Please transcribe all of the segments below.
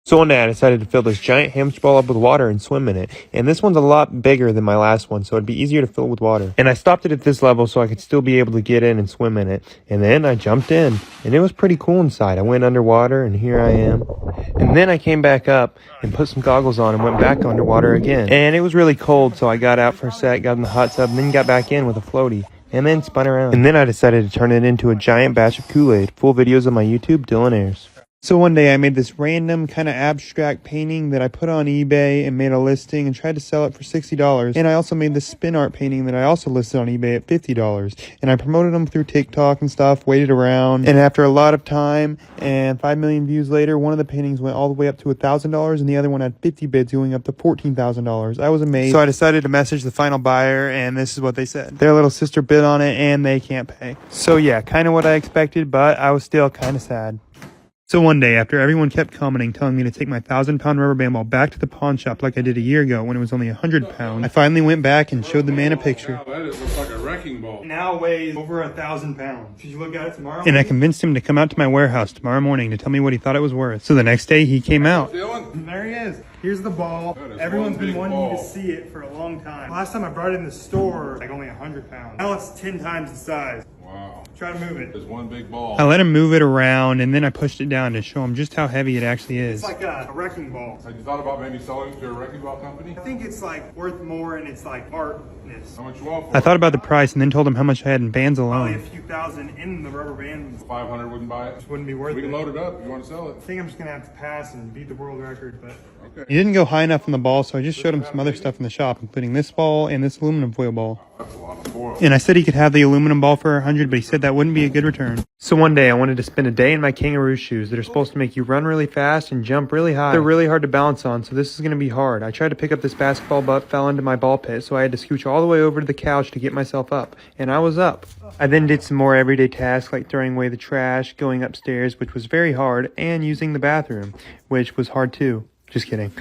So one day I decided to fill this giant hamster ball up with water and swim in it. And this one's a lot bigger than my last one, so it'd be easier to fill with water. And I stopped it at this level so I could still be able to get in and swim in it. And then I jumped in, and it was pretty cool inside. I went underwater, and here I am. And then I came back up and put some goggles on and went back underwater again. And it was really cold, so I got out for a sec, got in the hot tub, and then got back in with a floaty. And then spun around. And then I decided to turn it into a giant batch of Kool-Aid. Full videos on my YouTube, Dylan Ayres. So one day I made this random kind of abstract painting that I put on eBay and made a listing and tried to sell it for $60. And I also made this spin art painting that I also listed on eBay at $50. And I promoted them through TikTok and stuff, waited around. And after a lot of time and 5 million views later, one of the paintings went all the way up to $1,000 and the other one had 50 bids going up to $14,000. I was amazed. So I decided to message the final buyer, and this is what they said. Their little sister bid on it and they can't pay. So yeah, kind of what I expected, but I was still kind of sad. So one day, after everyone kept commenting, telling me to take my 1,000-pound rubber band ball back to the pawn shop like I did a year ago when it was only 100 pounds, I finally went back and showed the man a picture. Wow, that looks like a wrecking ball. It now weighs over 1,000 pounds. Should you look at it tomorrow? And I convinced him to come out to my warehouse tomorrow morning to tell me what he thought it was worth. So the next day, he came out. There he is. Here's the ball. Everyone's been wanting to see it for a long time. Last time I brought it in the store, like only 100 pounds. Now it's 10 times the size. Wow. Try to move it. There's one big ball. I let him move it around, and then I pushed it down to show him just how heavy it actually is. It's like a wrecking ball. Have you thought about maybe selling it to a wrecking ball company? I think it's like worth more and it's like artness. How much you want for I it? thought about the price and then told him how much I had in bands Probably a alone. few thousand in the rubber band. 500 wouldn't buy it? Wouldn't be worth We it. can load it up if you want to sell it. I think I'm just gonna have to pass and beat the world record, but Okay. He didn't go high enough on the ball, so I just showed him some other stuff in the shop, including this ball and this aluminum foil ball. That's a lot of foil. And I said he could have the aluminum ball for 100, but he said that wouldn't be a good return. So one day I wanted to spend a day in my kangaroo shoes that are supposed to make you run really fast and jump really high. They're really hard to balance on, so this is going to be hard. I tried to pick up this basketball but fell into my ball pit, so I had to scooch all the way over to the couch to get myself up. And I was up. I then did some more everyday tasks like throwing away the trash, going upstairs, which was very hard, and using the bathroom, which was hard too. Just kidding.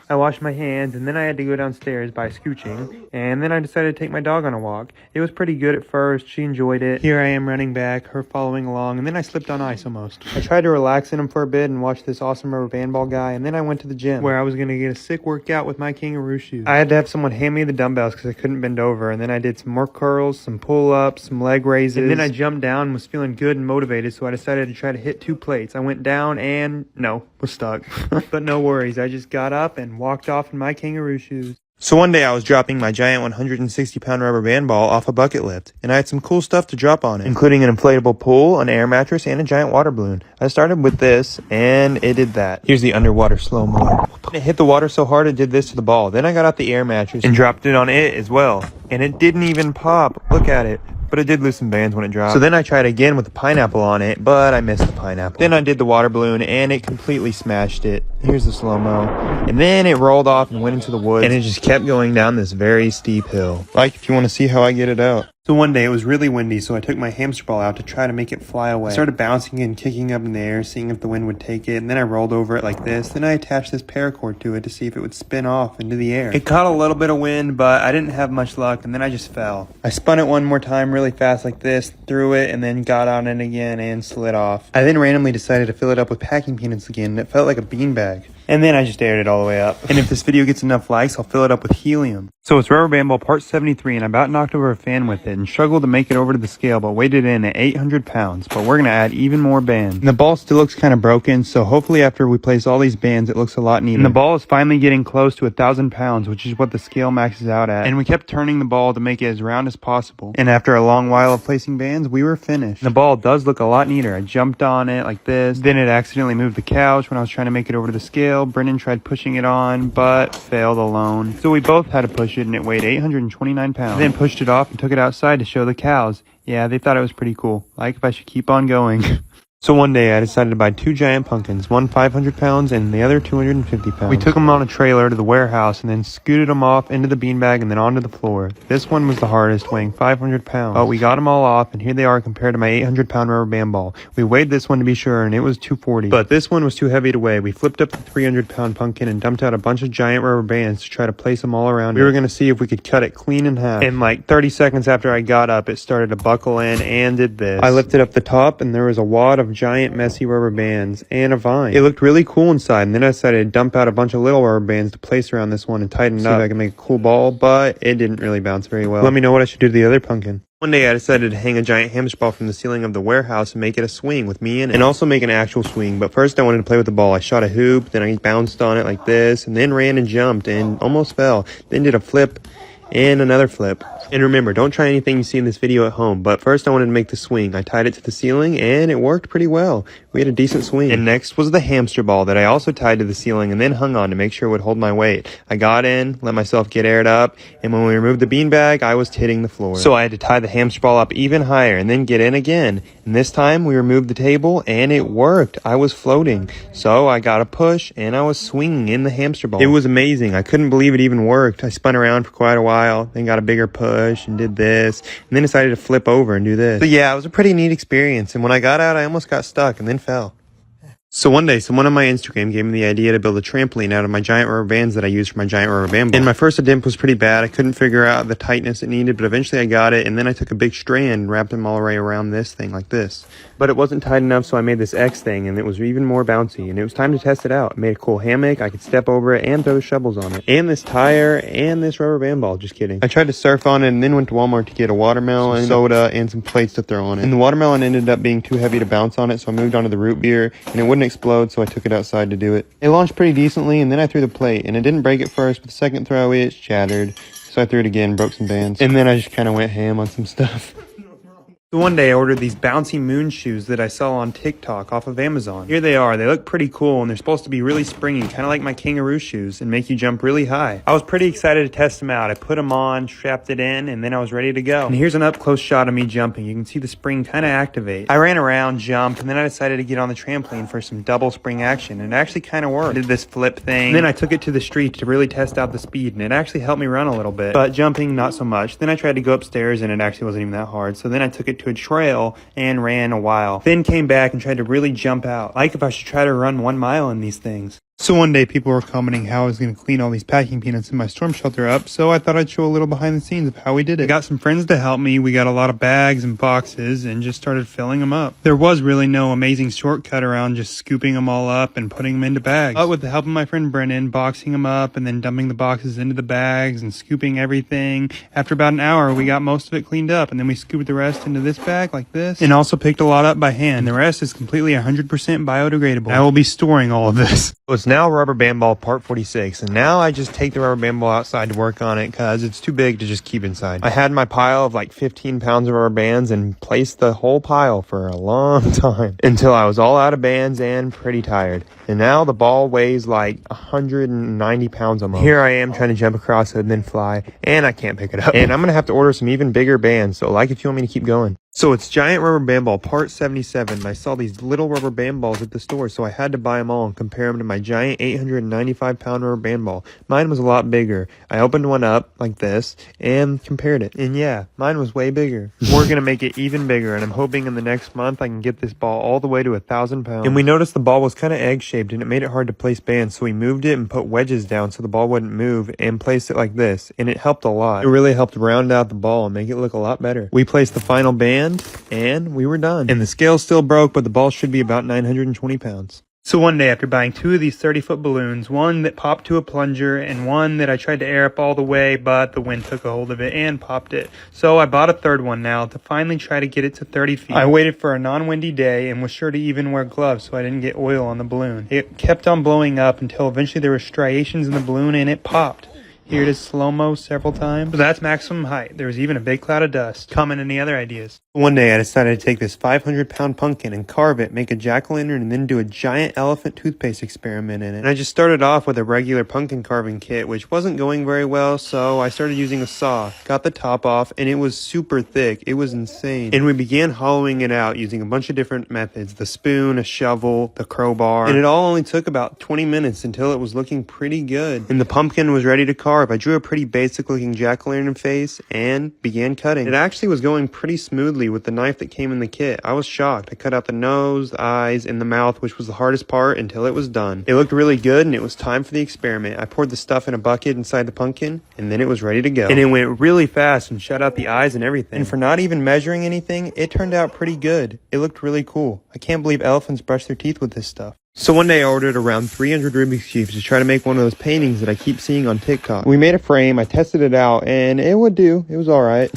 I washed my hands, and then I had to go downstairs by scooching, and then I decided to take my dog on a walk. It was pretty good at first. She enjoyed it. Here I am running back, her following along, and then I slipped on ice almost. I tried to relax in him for a bit and watch this awesome rubber band ball guy, and then I went to the gym, where I was going to get a sick workout with my kangaroo shoes. I had to have someone hand me the dumbbells because I couldn't bend over, and then I did some more curls, some pull-ups, some leg raises, and then I jumped down and was feeling good and motivated, so I decided to try to hit 2 plates. I went down and, no, was stuck. But no worries, I just got up and walked off in my kangaroo shoes. So one day I was dropping my giant 160-pound rubber band ball off a bucket lift, and I had some cool stuff to drop on it, including an inflatable pool, an air mattress, and a giant water balloon. I started with this, and it did that. Here's the underwater slow-mo. It hit the water so hard it did this to the ball. Then I got out the air mattress and dropped it on it as well, and it didn't even pop. Look at it. But it did lose some bands when it dropped. So then I tried again with the pineapple on it, but I missed the pineapple. Then I did the water balloon, and it completely smashed it. Here's the slow-mo. And then it rolled off and went into the woods, and it just kept going down this very steep hill. Like if you want to see how I get it out. So one day it was really windy, so I took my hamster ball out to try to make it fly away. I started bouncing and kicking up in the air, seeing if the wind would take it, and then I rolled over it like this. Then I attached this paracord to it to see if it would spin off into the air. It caught a little bit of wind, but I didn't have much luck, and then I just fell. I spun it one more time really fast like this, threw it, and then got on it again and slid off. I then randomly decided to fill it up with packing peanuts again, and it felt like a beanbag. And then I just aired it all the way up. And if this video gets enough likes, I'll fill it up with helium. So it's rubber band ball part 73, and I about knocked over a fan with it and struggled to make it over to the scale, but weighed it in at 800 pounds. But we're going to add even more bands. And the ball still looks kind of broken, so hopefully after we place all these bands, it looks a lot neater. And the ball is finally getting close to 1,000 pounds, which is what the scale maxes out at. And we kept turning the ball to make it as round as possible. And after a long while of placing bands, we were finished. And the ball does look a lot neater. I jumped on it like this. Then it accidentally moved the couch when I was trying to make it over to the scale. Brendan tried pushing it on, but failed alone. So we both had to push it, and it weighed 829 pounds. I then pushed it off and took it outside to show the cows. Yeah, they thought it was pretty cool. Like if I should keep on going. So one day I decided to buy 2 giant pumpkins, one 500 pounds and the other 250 pounds. We took them on a trailer to the warehouse and then scooted them off into the beanbag and then onto the floor. This one was the hardest, weighing 500 pounds. But we got them all off, and here they are compared to my 800-pound rubber band ball. We weighed this one to be sure, and it was 240. But this one was too heavy to weigh. We flipped up the 300-pound pumpkin and dumped out a bunch of giant rubber bands to try to place them all around. We were going to see if we could cut it clean in half. And like 30 seconds after I got up, it started to buckle in and did this. I lifted up the top, and there was a wad of of giant messy rubber bands and a vine. It looked really cool inside, and then I decided to dump out a bunch of little rubber bands to place around this one and tighten it up so I can make a cool ball, but it didn't really bounce very well. Let me know what I should do to the other pumpkin. One day I decided to hang a giant hamster ball from the ceiling of the warehouse and make it a swing with me in it. And also make an actual swing. But first I wanted to play with the ball. I shot a hoop, then I bounced on it like this, and then ran and jumped and almost fell. Then did a flip and another flip. And remember, don't try anything you see in this video at home. But first I wanted to make the swing. I tied it to the ceiling and it worked pretty well. We had a decent swing. And next was the hamster ball that I also tied to the ceiling and then hung on to make sure it would hold my weight. I got in, let myself get aired up, and when we removed the beanbag, I was hitting the floor. So I had to tie the hamster ball up even higher and then get in again. And this time we removed the table and it worked. I was floating. So I got a push and I was swinging in the hamster ball. It was amazing. I couldn't believe it even worked. I spun around for quite a while, then got a bigger push and did this, and then decided to flip over and do this. But yeah, it was a pretty neat experience. And when I got out, I almost got stuck and then fell. So one day, someone on my Instagram gave me the idea to build a trampoline out of my giant rubber bands that I used for my giant rubber band ball. And my first attempt was pretty bad. I couldn't figure out the tightness it needed, but eventually I got it, and then I took a big strand and wrapped them all the way around this thing like this. But it wasn't tight enough, so I made this X thing, and it was even more bouncy, and it was time to test it out. I made a cool hammock, I could step over it and throw shovels on it. And this tire, and this rubber band ball, just kidding. I tried to surf on it, and then went to Walmart to get a watermelon, some soda, and some plates to throw on it. And the watermelon ended up being too heavy to bounce on it, so I moved on to the root beer, and it wouldn't explode, so I took it outside to do it. It launched pretty decently, and then I threw the plate, and it didn't break at first, but the second throw it shattered. So I threw it again, broke some bands, and then I just kind of went ham on some stuff. So one day I ordered these bouncy moon shoes that I saw on TikTok off of Amazon. Here they are. They look pretty cool, and they're supposed to be really springy, kind of like my kangaroo shoes, and make you jump really high. I was pretty excited to test them out. I put them on, strapped it in, and then I was ready to go. And here's an up-close shot of me jumping. You can see the spring kind of activate. I ran around, jumped, and then I decided to get on the trampoline for some double spring action, and it actually kind of worked. I did this flip thing, and then I took it to the street to really test out the speed, and it actually helped me run a little bit, but jumping, not so much. Then I tried to go upstairs, and it actually wasn't even that hard, so then I took it to a trail and ran a while. Then came back and tried to really jump out, like if I should try to run 1 mile in these things. So one day people were commenting how I was going to clean all these packing peanuts in my storm shelter up, so I thought I'd show a little behind the scenes of how we did it. I got some friends to help me. We got a lot of bags and boxes and just started filling them up. There was really no amazing shortcut around just scooping them all up and putting them into bags. But with the help of my friend Brent, boxing them up and then dumping the boxes into the bags and scooping everything, after about an hour we got most of it cleaned up, and then we scooped the rest into this bag like this, and also picked a lot up by hand. And the rest is completely 100% biodegradable. I will be storing all of this. So it's now rubber band ball part 46, and now I just take the rubber band ball outside to work on it because it's too big to just keep inside. I had my pile of like 15 pounds of rubber bands and placed the whole pile for a long time until I was all out of bands and pretty tired. And now the ball weighs like 190 pounds almost. Here I am trying to jump across it and then fly, and I can't pick it up. And I'm gonna have to order some even bigger bands, so like if you want me to keep going. So it's giant rubber band ball part 77, and I saw these little rubber band balls at the store, so I had to buy them all and compare them to my giant 895 pound rubber band ball. Mine was a lot bigger. I opened one up like this and compared it, and yeah, mine was way bigger. We're gonna make it even bigger, and I'm hoping in the next month I can get this ball all the way to 1,000 pounds. And we noticed the ball was kind of egg-shaped, and it made it hard to place bands, so we moved it and put wedges down so the ball wouldn't move and placed it like this, and it helped a lot. It really helped round out the ball and make it look a lot better. We placed the final band, and we were done. And the scale still broke, but the ball should be about 920 pounds. So one day, after buying 2 of these 30-foot balloons, one that popped to a plunger and one that I tried to air up all the way, but the wind took a hold of it and popped it. So I bought a third one now to finally try to get it to 30 feet. I waited for a non-windy day and was sure to even wear gloves so I didn't get oil on the balloon. It kept on blowing up until eventually there were striations in the balloon and it popped. Here it is slow-mo several times. So that's maximum height. There was even a big cloud of dust. Comment any other ideas. One day I decided to take this 500-pound pumpkin and carve it, make a jack-o'-lantern, and then do a giant elephant toothpaste experiment in it. And I just started off with a regular pumpkin carving kit, which wasn't going very well, so I started using a saw. Got the top off, and it was super thick. It was insane. And we began hollowing it out using a bunch of different methods. The spoon, a shovel, the crowbar. And it all only took about 20 minutes until it was looking pretty good. And the pumpkin was ready to carve. I drew a pretty basic-looking jack-o'-lantern face and began cutting. It actually was going pretty smoothly completely with the knife that came in the kit. I was shocked. I cut out the nose, the eyes, and the mouth, which was the hardest part, until it was done. It looked really good, and it was time for the experiment. I poured the stuff in a bucket inside the pumpkin, and then it was ready to go. And it went really fast and shut out the eyes and everything. And for not even measuring anything, it turned out pretty good. It looked really cool. I can't believe elephants brush their teeth with this stuff. So one day I ordered around 300 Rubik's Cubes to try to make one of those paintings that I keep seeing on TikTok. We made a frame, I tested it out, and it would do. It was alright.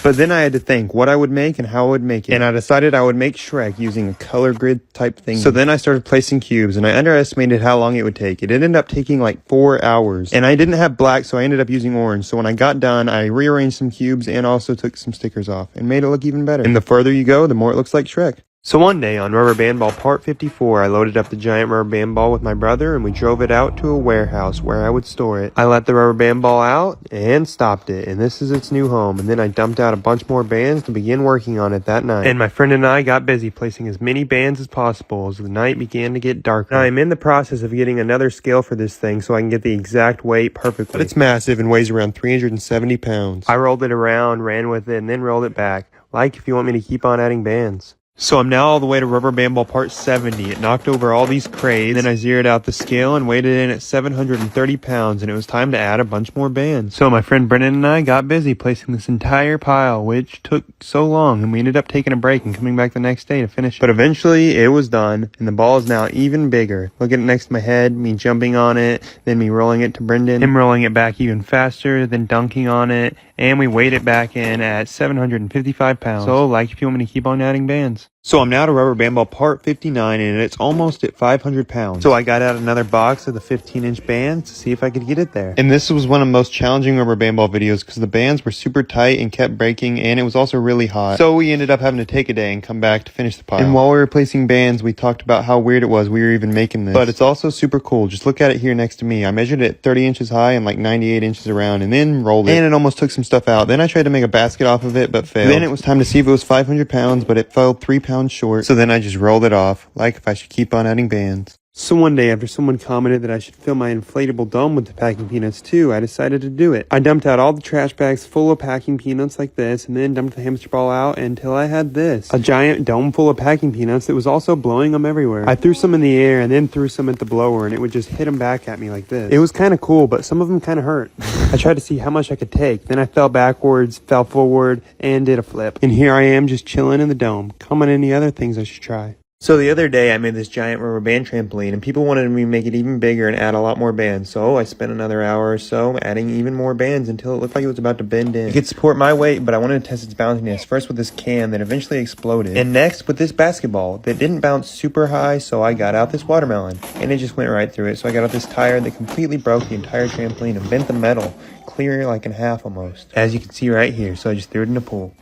But then I had to think what I would make and how I would make it. And I decided I would make Shrek using a color grid type thing. So then I started placing cubes, and I underestimated how long it would take. It ended up taking like 4 hours. And I didn't have black, so I ended up using orange. So when I got done, I rearranged some cubes and also took some stickers off and made it look even better. And the further you go, the more it looks like Shrek. So one day on Rubber Band Ball Part 54, I loaded up the giant rubber band ball with my brother and we drove it out to a warehouse where I would store it. I let the rubber band ball out and stopped it, and this is its new home. And then I dumped out a bunch more bands to begin working on it that night. And my friend and I got busy placing as many bands as possible as the night began to get darker. Now I'm in the process of getting another scale for this thing so I can get the exact weight perfectly. But it's massive and weighs around 370 pounds. I rolled it around, ran with it, and then rolled it back. Like if you want me to keep on adding bands. So I'm now all the way to Rubber Band Ball Part 70. It knocked over all these crates. Then I zeroed out the scale and weighed it in at 730 pounds. And it was time to add a bunch more bands. So my friend Brent and I got busy placing this entire pile, which took so long. And we ended up taking a break and coming back the next day to finish it. But eventually it was done. And the ball is now even bigger. Look at it next to my head. Me jumping on it. Then me rolling it to Brendan. Him rolling it back even faster. Then dunking on it. And we weighed it back in at 755 pounds. So like if you want me to keep on adding bands. So I'm now to Rubber Band Ball Part 59 and it's almost at 500 pounds. So I got out another box of the 15-inch bands to see if I could get it there. And this was one of the most challenging Rubber Band Ball videos because the bands were super tight and kept breaking and it was also really hot. So we ended up having to take a day and come back to finish the pile. And while we were placing bands, we talked about how weird it was we were even making this. But it's also super cool. Just look at it here next to me. I measured it 30 inches high and like 98 inches around and then rolled it. And it almost took some stuff out. Then I tried to make a basket off of it but failed. Then it was time to see if it was 500 pounds but it fell 3 pounds short. So then I just rolled it off, like if I should keep on adding bands. So one day after someone commented that I should fill my inflatable dome with the packing peanuts too, I decided to do it. I dumped out all the trash bags full of packing peanuts like this and then dumped the hamster ball out until I had this. A giant dome full of packing peanuts that was also blowing them everywhere. I threw some in the air and then threw some at the blower and it would just hit them back at me like this. It was kind of cool, but some of them kind of hurt. I tried to see how much I could take. Then I fell backwards, fell forward, and did a flip. And here I am just chilling in the dome. Comment any other things I should try. So the other day I made this giant rubber band trampoline and people wanted me to make it even bigger and add a lot more bands. So I spent another hour or so adding even more bands until it looked like it was about to bend in. It could support my weight, but I wanted to test its bounciness. First with this can that eventually exploded. And next with this basketball that didn't bounce super high, so I got out this watermelon. And it just went right through it. So I got out this tire that completely broke the entire trampoline and bent the metal clear like in half almost. As you can see right here, so I just threw it in the pool.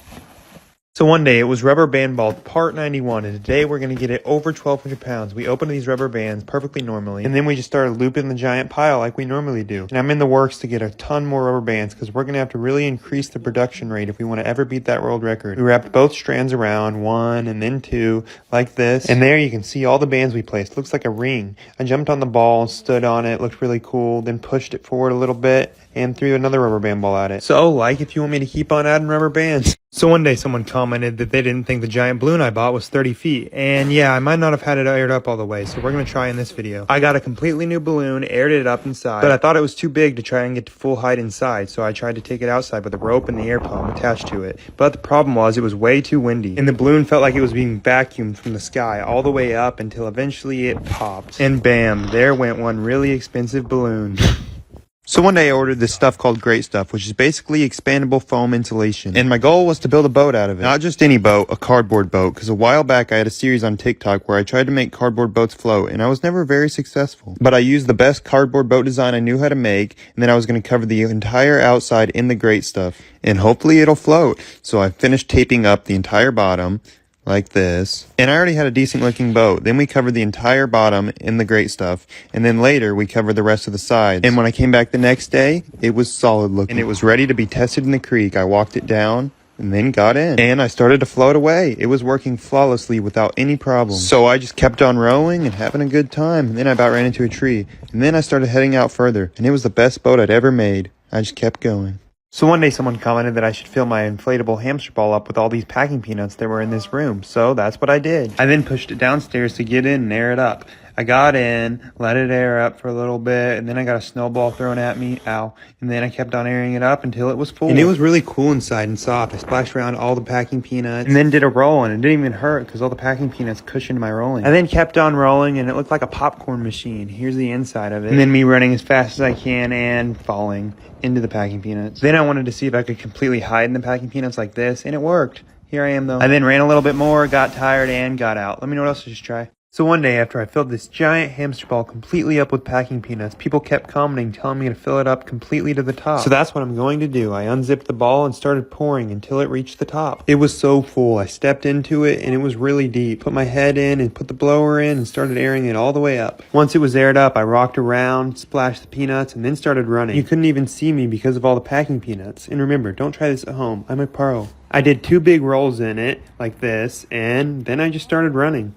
So one day it was Rubber Band Ball Part 91 and today we're going to get it over 1,200 pounds. We opened these rubber bands perfectly normally and then we just started looping the giant pile like we normally do. And I'm in the works to get a ton more rubber bands because we're going to have to really increase the production rate if we want to ever beat that world record. We wrapped both strands around, one and then two, like this. And there you can see all the bands we placed. Looks like a ring. I jumped on the ball, stood on it, looked really cool, then pushed it forward a little bit and threw another rubber band ball at it. So like if you want me to keep on adding rubber bands. So one day someone commented that they didn't think the giant balloon I bought was 30 feet. And yeah, I might not have had it aired up all the way, so we're going to try in this video. I got a completely new balloon, aired it up inside, but I thought it was too big to try and get to full height inside, so I tried to take it outside with a rope and the air pump attached to it. But the problem was it was way too windy, and the balloon felt like it was being vacuumed from the sky all the way up until eventually it popped. And bam, there went one really expensive balloon. So one day I ordered this stuff called Great Stuff, which is basically expandable foam insulation. And my goal was to build a boat out of it. Not just any boat, a cardboard boat. Because a while back I had a series on TikTok where I tried to make cardboard boats float, and I was never very successful. But I used the best cardboard boat design I knew how to make, and then I was going to cover the entire outside in the Great Stuff. And hopefully it'll float. So I finished taping up the entire bottom, like this. And I already had a decent looking boat. Then we covered the entire bottom in the Great Stuff. And then later we covered the rest of the sides. And when I came back the next day, it was solid looking. And it was ready to be tested in the creek. I walked it down and then got in. And I started to float away. It was working flawlessly without any problem. So I just kept on rowing and having a good time. And then I about ran into a tree. And then I started heading out further. And it was the best boat I'd ever made. I just kept going. So one day someone commented that I should fill my inflatable hamster ball up with all these packing peanuts that were in this room. So that's what I did. I then pushed it downstairs to get in and air it up. I got in, let it air up for a little bit, and then I got a snowball thrown at me, ow, and then I kept on airing it up until it was full. And it was really cool inside and soft. I splashed around all the packing peanuts, and then did a roll, and it didn't even hurt because all the packing peanuts cushioned my rolling. I then kept on rolling, and it looked like a popcorn machine. Here's the inside of it. And then me running as fast as I can and falling into the packing peanuts. Then I wanted to see if I could completely hide in the packing peanuts like this, and it worked. Here I am, though. I then ran a little bit more, got tired, and got out. Let me know what else I should try. So one day after I filled this giant hamster ball completely up with packing peanuts, people kept commenting, telling me to fill it up completely to the top. So that's what I'm going to do. I unzipped the ball and started pouring until it reached the top. It was so full. I stepped into it and it was really deep. Put my head in and put the blower in and started airing it all the way up. Once it was aired up, I rocked around, splashed the peanuts, and then started running. You couldn't even see me because of all the packing peanuts. And remember, don't try this at home. I'm a pro. I did 2 big rolls in it, like this, and then I just started running.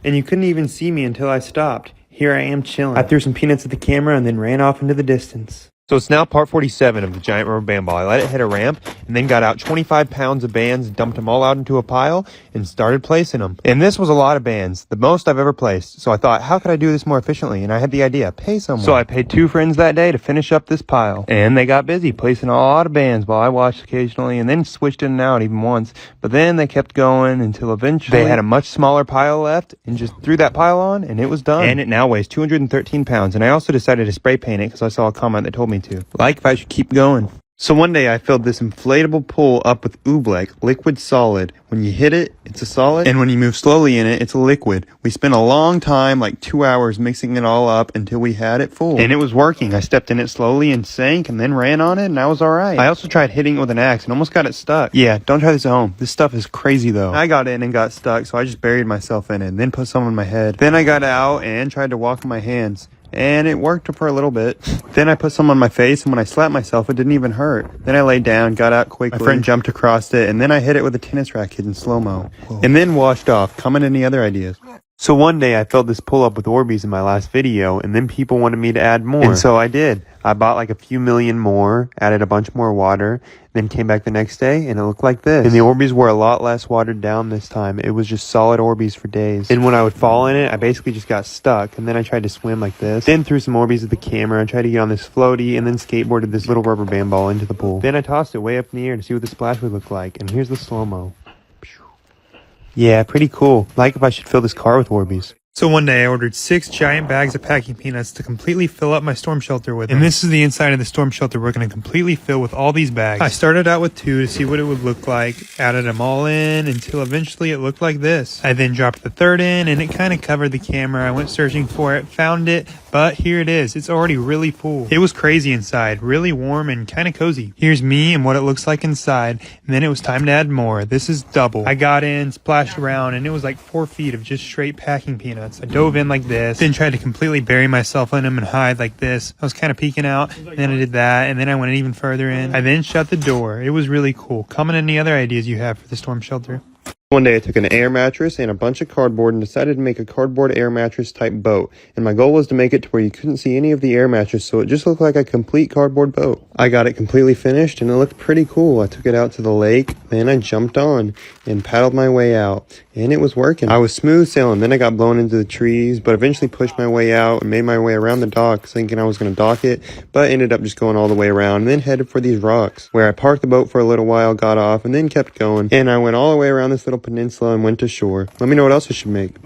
And you couldn't even see me until I stopped. Here I am chilling. I threw some peanuts at the camera and then ran off into the distance. So it's now part 47 of the giant rubber band ball. I let it hit a ramp and then got out 25 pounds of bands, dumped them all out into a pile, and started placing them. And this was a lot of bands, the most I've ever placed. So I thought, how could I do this more efficiently? And I had the idea, pay someone. So I paid 2 friends that day to finish up this pile. And they got busy placing a lot of bands while I watched occasionally and then switched in and out even once. But then they kept going until eventually they had a much smaller pile left and just threw that pile on and it was done. And it now weighs 213 pounds. And I also decided to spray paint it because I saw a comment that told me to. Like if I should keep going. So one day I filled this inflatable pool up with oobleck, liquid solid. When you hit it, it's a solid, and when you move slowly in it, it's a liquid. We spent a long time, like 2 hours, mixing it all up until we had it full. And it was working. I stepped in it slowly and sank and then ran on it, and I was alright. I also tried hitting it with an axe and almost got it stuck. Yeah, don't try this at home. This stuff is crazy though. I got in and got stuck, so I just buried myself in it and then put some on my head. Then I got out and tried to walk on my hands. And it worked for a little bit. Then I put some on my face, and when I slapped myself, it didn't even hurt. Then I laid down, got out quickly. My friend jumped across it, and then I hit it with a tennis racket in slow-mo. And then washed off. Comment any other ideas. So one day I filled this pull up with Orbeez in my last video, and then people wanted me to add more. And so I did. I bought like a few million more, added a bunch more water, then came back the next day, and it looked like this. And the Orbeez were a lot less watered down this time. It was just solid Orbeez for days. And when I would fall in it, I basically just got stuck, and then I tried to swim like this. Then threw some Orbeez at the camera, and tried to get on this floaty, and then skateboarded this little rubber band ball into the pool. Then I tossed it way up in the air to see what the splash would look like, and here's the slow-mo. Yeah, pretty cool. Like if I should fill this car with Orbeez. So one day I ordered 6 giant bags of packing peanuts to completely fill up my storm shelter with. And this is the inside of the storm shelter we're going to completely fill with all these bags. I started out with 2 to see what it would look like, added them all in until eventually it looked like this. I then dropped the 3rd in and it kind of covered the camera. I went searching for it, found it, but here it is. It's already really full. It was crazy inside, really warm and kind of cozy. Here's me and what it looks like inside, and then it was time to add more. This is double. I got in, splashed around, and it was like 4 feet of just straight packing peanuts. I dove in like this, then tried to completely bury myself in them and hide like this. I was kind of peeking out, and then I did that, and then I went even further in. I then shut the door. It was really cool. Comment any other ideas you have for the storm shelter. One day I took an air mattress and a bunch of cardboard and decided to make a cardboard air mattress type boat. And my goal was to make it to where you couldn't see any of the air mattress, so it just looked like a complete cardboard boat. I got it completely finished and it looked pretty cool. I took it out to the lake, then I jumped on and paddled my way out. And it was working. I was smooth sailing, then I got blown into the trees, but eventually pushed my way out and made my way around the dock thinking I was going to dock it, but ended up just going all the way around and then headed for these rocks, where I parked the boat for a little while, got off, and then kept going. And I went all the way around this little peninsula and went to shore. Let me know what else I should make.